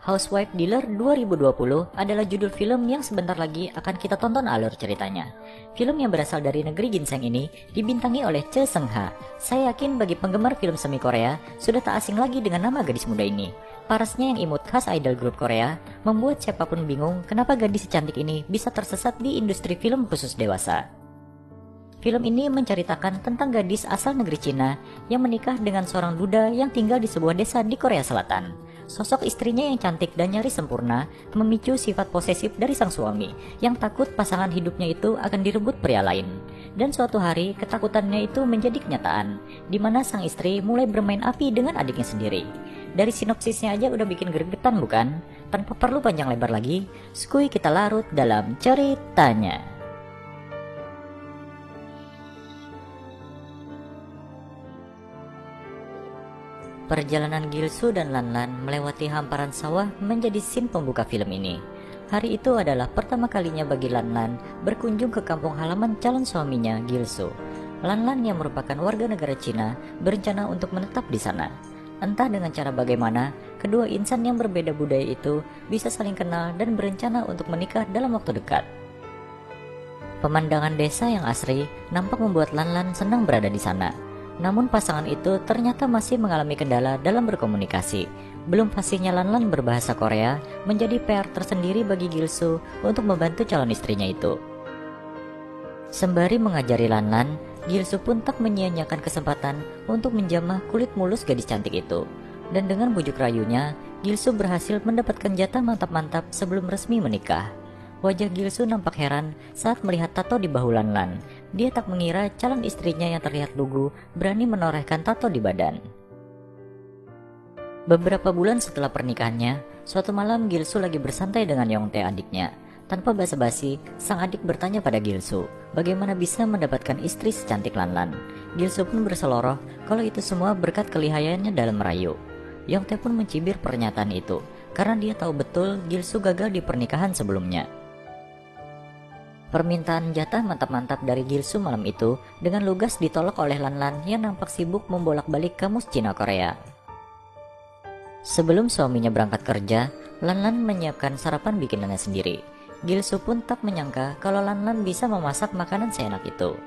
Housewife Dealer 2020 adalah judul film yang sebentar lagi akan kita tonton alur ceritanya. Film yang berasal dari negeri ginseng ini dibintangi oleh Choi Seung-ha. Saya yakin bagi penggemar film semi Korea sudah tak asing lagi dengan nama gadis muda ini. Parasnya yang imut khas idol grup Korea membuat siapapun bingung kenapa gadis secantik ini bisa tersesat di industri film khusus dewasa. Film ini menceritakan tentang gadis asal negeri Cina yang menikah dengan seorang duda yang tinggal di sebuah desa di Korea Selatan. Sosok istrinya yang cantik dan nyaris sempurna memicu sifat posesif dari sang suami yang takut pasangan hidupnya itu akan direbut pria lain. Dan suatu hari ketakutannya itu menjadi kenyataan, di mana sang istri mulai bermain api dengan adiknya sendiri. Dari sinopsisnya aja udah bikin gregetan bukan? Tanpa perlu panjang lebar lagi, skuy kita larut dalam ceritanya. Perjalanan Gil-soo dan Lan-lan melewati hamparan sawah menjadi scene pembuka film ini. Hari itu adalah pertama kalinya bagi Lan-lan berkunjung ke kampung halaman calon suaminya Gil-soo. Lan-lan yang merupakan warga negara Cina berencana untuk menetap di sana. Entah dengan cara bagaimana, kedua insan yang berbeda budaya itu bisa saling kenal dan berencana untuk menikah dalam waktu dekat. Pemandangan desa yang asri nampak membuat Lan-lan senang berada di sana. Namun pasangan itu ternyata masih mengalami kendala dalam berkomunikasi. Belum fasihnya Lan-lan berbahasa Korea menjadi PR tersendiri bagi Gil-soo untuk membantu calon istrinya itu. Sembari mengajari Lan-lan, Gil-soo pun tak menyia-nyiakan kesempatan untuk menjamah kulit mulus gadis cantik itu. Dan dengan bujuk rayunya, Gil-soo berhasil mendapatkan jatah mantap-mantap sebelum resmi menikah. Wajah Gil-soo nampak heran saat melihat tato di bahu Lan-lan. Dia tak mengira calon istrinya yang terlihat lugu berani menorehkan tato di badan. Beberapa bulan setelah pernikahannya, suatu malam Gil-soo lagi bersantai dengan Yong-tae adiknya. Tanpa basa-basi, sang adik bertanya pada Gil-soo bagaimana bisa mendapatkan istri secantik Lan-lan. Gil-soo pun berseloroh kalau itu semua berkat kelihayannya dalam merayu. Yong-tae pun mencibir pernyataan itu karena dia tahu betul Gil-soo gagal di pernikahan sebelumnya. Permintaan jatah mantap-mantap dari Gil-soo malam itu dengan lugas ditolak oleh Lan-lan yang nampak sibuk membolak-balik kamus Cina-Korea. Sebelum suaminya berangkat kerja, Lan-lan menyiapkan sarapan bikinannya sendiri. Gil-soo pun tak menyangka kalau Lan-lan bisa memasak makanan seenak itu.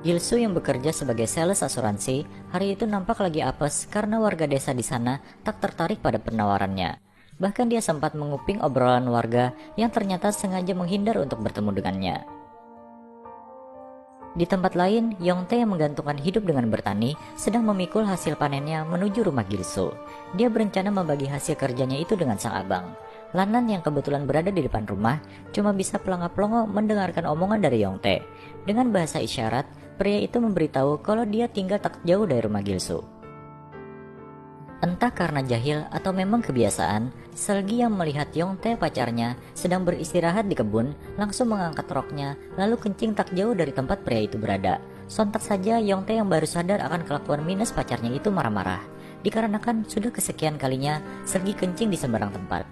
Gil-soo yang bekerja sebagai sales asuransi hari itu nampak lagi apes karena warga desa di sana tak tertarik pada penawarannya. Bahkan dia sempat menguping obrolan warga yang ternyata sengaja menghindar untuk bertemu dengannya. Di tempat lain, Yong-tae yang menggantungkan hidup dengan bertani sedang memikul hasil panennya menuju rumah Gil-soo. Dia berencana membagi hasil kerjanya itu dengan sang abang. Lan-lan yang kebetulan berada di depan rumah cuma bisa pelongo-pelongo mendengarkan omongan dari Yong-tae. Dengan bahasa isyarat, pria itu memberitahu kalau dia tinggal tak jauh dari rumah Gil-soo. Entah karena jahil atau memang kebiasaan, Seulgi yang melihat Yong-tae pacarnya sedang beristirahat di kebun langsung mengangkat roknya lalu kencing tak jauh dari tempat pria itu berada. Sontak saja Yong-tae yang baru sadar akan kelakuan minus pacarnya itu marah-marah, dikarenakan sudah kesekian kalinya Seulgi kencing di sembarang tempat.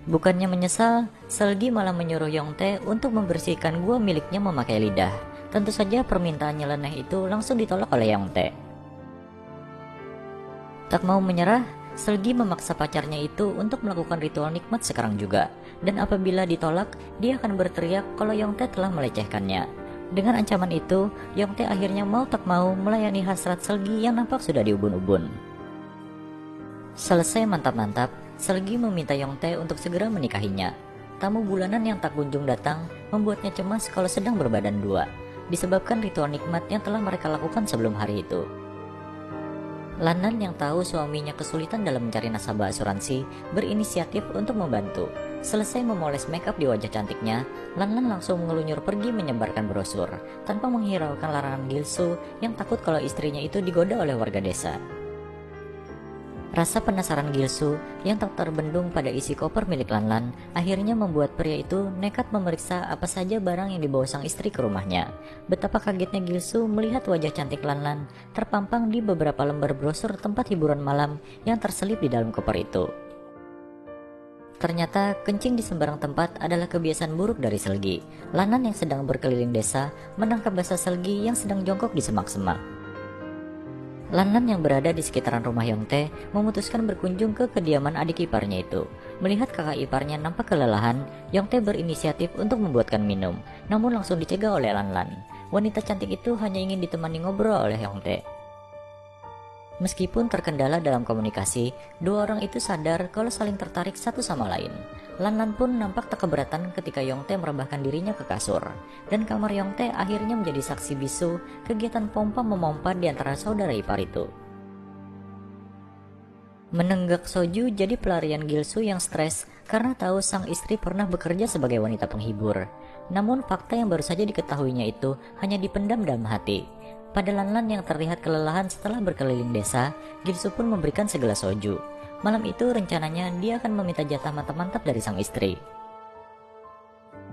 Bukannya menyesal, Seulgi malah menyuruh Yong-tae untuk membersihkan gua miliknya memakai lidah. Tentu saja permintaan nyeleneh itu langsung ditolak oleh Yong-tae. Tak mau menyerah, Seulgi memaksa pacarnya itu untuk melakukan ritual nikmat sekarang juga. Dan apabila ditolak, dia akan berteriak kalau Yong-tae telah melecehkannya. Dengan ancaman itu, Yong-tae akhirnya mau tak mau melayani hasrat Seulgi yang nampak sudah diubun-ubun. Selesai mantap-mantap, Seulgi meminta Yong-tae untuk segera menikahinya. Tamu bulanan yang tak kunjung datang membuatnya cemas kalau sedang berbadan dua, disebabkan ritual nikmat yang telah mereka lakukan sebelum hari itu. Lan-lan yang tahu suaminya kesulitan dalam mencari nasabah asuransi berinisiatif untuk membantu. Selesai memoles makeup di wajah cantiknya, Lan-lan langsung mengelunyur pergi menyebarkan brosur tanpa menghiraukan larangan Gil-soo yang takut kalau istrinya itu digoda oleh warga desa. Rasa penasaran Gil-soo yang tak terbendung pada isi koper milik Lan-lan akhirnya membuat pria itu nekat memeriksa apa saja barang yang dibawa sang istri ke rumahnya. Betapa kagetnya Gil-soo melihat wajah cantik Lan-lan terpampang di beberapa lembar brosur tempat hiburan malam yang terselip di dalam koper itu. Ternyata kencing di sembarang tempat adalah kebiasaan buruk dari Seulgi. Lan-lan yang sedang berkeliling desa menangkap basah Seulgi yang sedang jongkok di semak-semak. Lanlan yang berada di sekitaran rumah Yongtae memutuskan berkunjung ke kediaman adik iparnya itu. Melihat kakak iparnya nampak kelelahan, Yongtae berinisiatif untuk membuatkan minum, namun langsung dicegah oleh Lanlan. Wanita cantik itu hanya ingin ditemani ngobrol oleh Yongtae. Meskipun terkendala dalam komunikasi, dua orang itu sadar kalau saling tertarik satu sama lain. Lanlan pun nampak tak keberatan ketika Yongtae merebahkan dirinya ke kasur, dan kamar Yongtae akhirnya menjadi saksi bisu kegiatan pompa memompa di antara saudara ipar itu. Menenggak soju jadi pelarian Gilsu yang stres karena tahu sang istri pernah bekerja sebagai wanita penghibur. Namun fakta yang baru saja diketahuinya itu hanya dipendam dalam hati. Pada Lanlan yang terlihat kelelahan setelah berkeliling desa, Gilsu pun memberikan segelas soju. Malam itu rencananya dia akan meminta jatah mantap-mantap dari sang istri.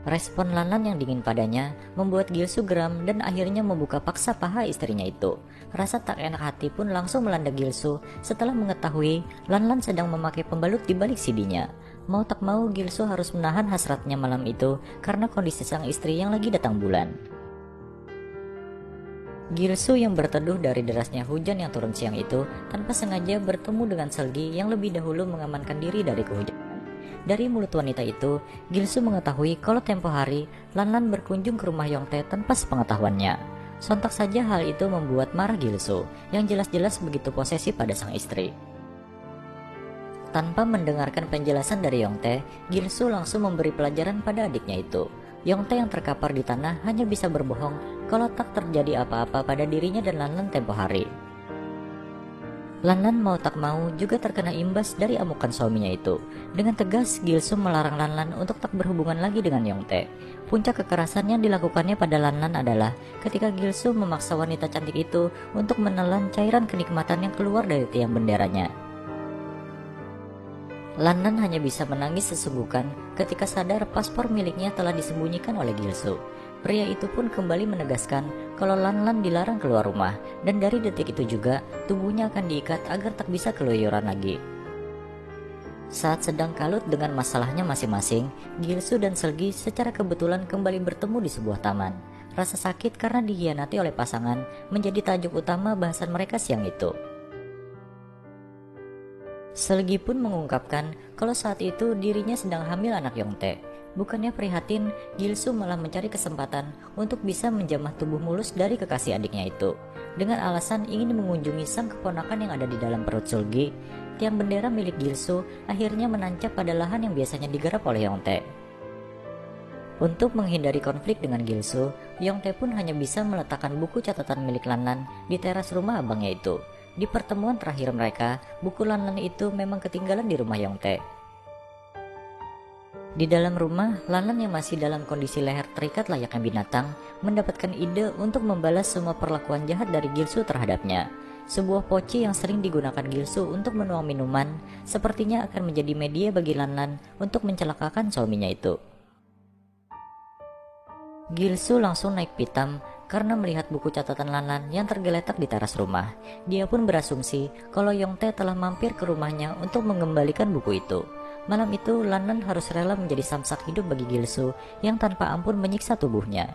Respon Lanlan yang dingin padanya membuat Gilsu geram dan akhirnya membuka paksa paha istrinya itu. Rasa tak enak hati pun langsung melanda Gilsu setelah mengetahui Lanlan sedang memakai pembalut di balik sidinya. Mau tak mau Gilsu harus menahan hasratnya malam itu karena kondisi sang istri yang lagi datang bulan. Gilsu yang berteduh dari derasnya hujan yang turun siang itu tanpa sengaja bertemu dengan Selgi yang lebih dahulu mengamankan diri dari kehujanan. Dari mulut wanita itu, Gilsu mengetahui kalau tempo hari Lanlan berkunjung ke rumah Yongtae tanpa sepengetahuannya. Sontak saja hal itu membuat marah Gilsu yang jelas-jelas begitu posesif pada sang istri. Tanpa mendengarkan penjelasan dari Yongtae, Gilsu langsung memberi pelajaran pada adiknya itu. Yongtae yang terkapar di tanah hanya bisa berbohong kalau tak terjadi apa-apa pada dirinya dan Lanlan tempo hari. Lanlan mau tak mau juga terkena imbas dari amukan suaminya itu. Dengan tegas, Gilsu melarang Lanlan untuk tak berhubungan lagi dengan Yongtae. Puncak kekerasan yang dilakukannya pada Lanlan adalah ketika Gilsu memaksa wanita cantik itu untuk menelan cairan kenikmatan yang keluar dari tiang benderanya. Lanlan hanya bisa menangis sesungguhkan ketika sadar paspor miliknya telah disembunyikan oleh Gilsu. Pria itu pun kembali menegaskan kalau Lanlan dilarang keluar rumah, dan dari detik itu juga tubuhnya akan diikat agar tak bisa keluyuran lagi. Saat sedang kalut dengan masalahnya masing-masing, Gilsu dan Selgi secara kebetulan kembali bertemu di sebuah taman. Rasa sakit karena dikhianati oleh pasangan menjadi tajuk utama bahasan mereka siang itu. Selgi pun mengungkapkan kalau saat itu dirinya sedang hamil anak Yongtae. Bukannya prihatin, Gilsu malah mencari kesempatan untuk bisa menjamah tubuh mulus dari kekasih adiknya itu. Dengan alasan ingin mengunjungi sang keponakan yang ada di dalam perut Selgi, tiang bendera milik Gilsu akhirnya menancap pada lahan yang biasanya digarap oleh Yongtae. Untuk menghindari konflik dengan Gilsu, Yongtae pun hanya bisa meletakkan buku catatan milik Lanlan di teras rumah abangnya itu. Di pertemuan terakhir mereka, buku Lanlan itu memang ketinggalan di rumah Yongtae. Di dalam rumah, Lanlan yang masih dalam kondisi leher terikat layaknya binatang, mendapatkan ide untuk membalas semua perlakuan jahat dari Gilsu terhadapnya. Sebuah poci yang sering digunakan Gilsu untuk menuang minuman, sepertinya akan menjadi media bagi Lanlan untuk mencelakakan suaminya itu. Gilsu langsung naik pitam karena melihat buku catatan Lanlan yang tergeletak di teras rumah. Dia pun berasumsi kalau Yongtae telah mampir ke rumahnya untuk mengembalikan buku itu. Malam itu Lanlan harus rela menjadi samsak hidup bagi Gilsu yang tanpa ampun menyiksa tubuhnya.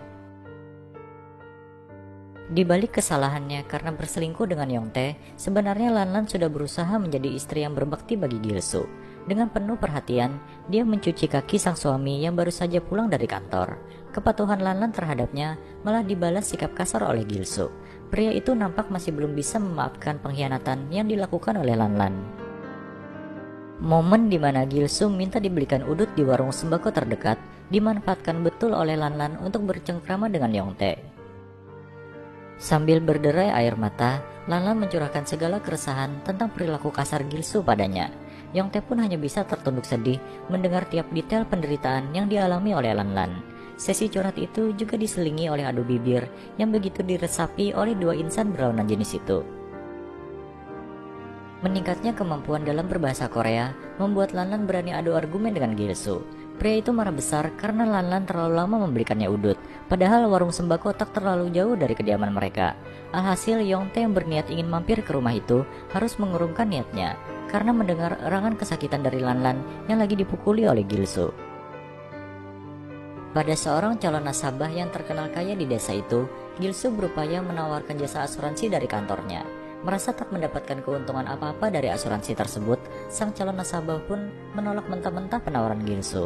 Di balik kesalahannya karena berselingkuh dengan Yongtae, sebenarnya Lanlan sudah berusaha menjadi istri yang berbakti bagi Gilsu. Dengan penuh perhatian, dia mencuci kaki sang suami yang baru saja pulang dari kantor. Kepatuhan Lanlan terhadapnya malah dibalas sikap kasar oleh Gilsu. Pria itu nampak masih belum bisa memaafkan pengkhianatan yang dilakukan oleh Lanlan. Momen di mana Gilsu minta dibelikan udut di warung sembako terdekat dimanfaatkan betul oleh Lanlan untuk bercengkrama dengan Yongtae. Sambil berderai air mata, Lanlan mencurahkan segala keresahan tentang perilaku kasar Gilsu padanya. Yongtae pun hanya bisa tertunduk sedih mendengar tiap detail penderitaan yang dialami oleh Lanlan. Sesi curhat itu juga diselingi oleh adu bibir yang begitu diresapi oleh dua insan berlawanan jenis itu. Meningkatnya kemampuan dalam berbahasa Korea membuat Lanlan berani adu argumen dengan Gilsu. Pria itu marah besar karena Lanlan terlalu lama membelikannya udut, padahal warung sembako tak terlalu jauh dari kediaman mereka. Alhasil Yongtae yang berniat ingin mampir ke rumah itu harus mengurungkan niatnya karena mendengar erangan kesakitan dari Lanlan yang lagi dipukuli oleh Gilsu. Pada seorang calon nasabah yang terkenal kaya di desa itu, Gilsu berupaya menawarkan jasa asuransi dari kantornya. Merasa tak mendapatkan keuntungan apa-apa dari asuransi tersebut, sang calon nasabah pun menolak mentah-mentah penawaran Gilsu.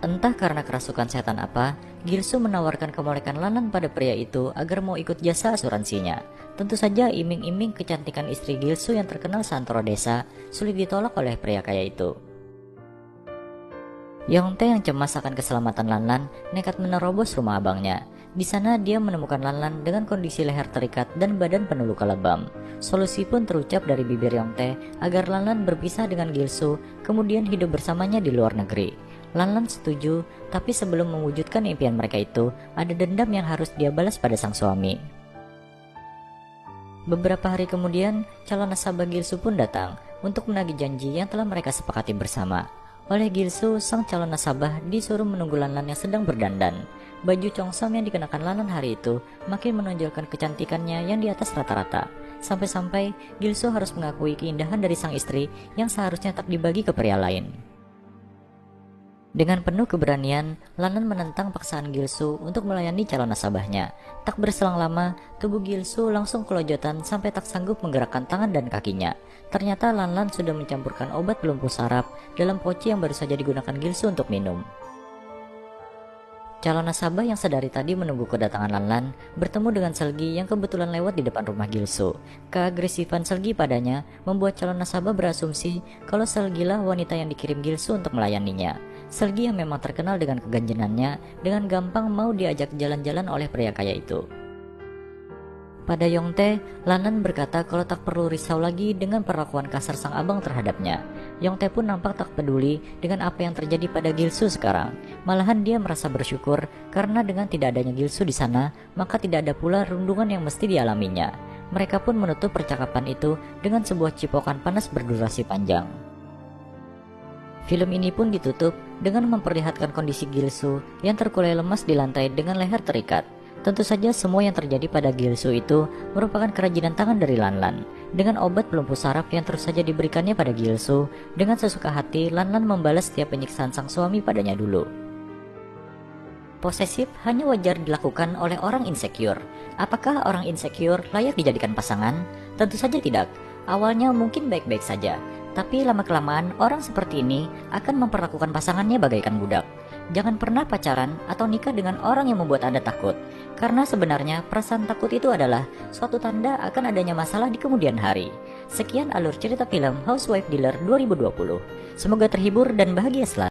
Entah karena kerasukan setan apa, Gilsu menawarkan kemolekan Lan Lan pada pria itu agar mau ikut jasa asuransinya. Tentu saja iming-iming kecantikan istri Gilsu yang terkenal santoro desa sulit ditolak oleh pria kaya itu. Yongtae yang cemas akan keselamatan Lan Lan nekat menerobos rumah abangnya. Di sana dia menemukan Lan Lan dengan kondisi leher terikat dan badan penuh luka lebam. Solusi pun terucap dari bibir Yongtae agar Lan Lan berpisah dengan Gilsu, kemudian hidup bersamanya di luar negeri. Lan Lan setuju, tapi sebelum mewujudkan impian mereka itu, ada dendam yang harus dia balas pada sang suami. Beberapa hari kemudian, calon nasabah Gilsu pun datang untuk menagih janji yang telah mereka sepakati bersama. Oleh Gilsu, sang calon nasabah disuruh menunggu Lan Lan yang sedang berdandan. Baju congsam yang dikenakan Lan Lan hari itu makin menonjolkan kecantikannya yang di atas rata-rata. Sampai-sampai Gilsu harus mengakui keindahan dari sang istri yang seharusnya tak dibagi ke pria lain. Dengan penuh keberanian, Lan Lan menentang paksaan Gilsu untuk melayani calon nasabahnya. Tak berselang lama, tubuh Gilsu langsung kelojotan sampai tak sanggup menggerakkan tangan dan kakinya. Ternyata Lan Lan sudah mencampurkan obat pelumpuh saraf dalam poci yang baru saja digunakan Gilsu untuk minum. Calon nasabah yang sedari tadi menunggu kedatangan Lan Lan bertemu dengan Selgi yang kebetulan lewat di depan rumah Gilsu. Keagresifan Selgi padanya membuat calon nasabah berasumsi kalau Selgilah wanita yang dikirim Gilsu untuk melayaninya. Selgi yang memang terkenal dengan keganjenannya dengan gampang mau diajak jalan-jalan oleh pria kaya itu. Pada Yongtae, Lan Lan berkata kalau tak perlu risau lagi dengan perlakuan kasar sang abang terhadapnya. Yongtae pun nampak tak peduli dengan apa yang terjadi pada Gilsu sekarang. Malahan dia merasa bersyukur karena dengan tidak adanya Gilsu di sana, maka tidak ada pula rundungan yang mesti dialaminya. Mereka pun menutup percakapan itu dengan sebuah cipokan panas berdurasi panjang. Film ini pun ditutup dengan memperlihatkan kondisi Gilsu yang terkulai lemas di lantai dengan leher terikat. Tentu saja semua yang terjadi pada Gilsu itu merupakan kerajinan tangan dari Lan Lan. Dengan obat pelumpuh saraf yang terus saja diberikannya pada Gilsu, dengan sesuka hati Lan Lan membalas setiap penyiksaan sang suami padanya dulu. Posesif hanya wajar dilakukan oleh orang insecure. Apakah orang insecure layak dijadikan pasangan? Tentu saja tidak. Awalnya mungkin baik-baik saja, tapi lama-kelamaan orang seperti ini akan memperlakukan pasangannya bagaikan budak. Jangan pernah pacaran atau nikah dengan orang yang membuat Anda takut, karena sebenarnya perasaan takut itu adalah suatu tanda akan adanya masalah di kemudian hari. Sekian alur cerita film Housewife Dealer 2020. Semoga terhibur dan bahagia selalu.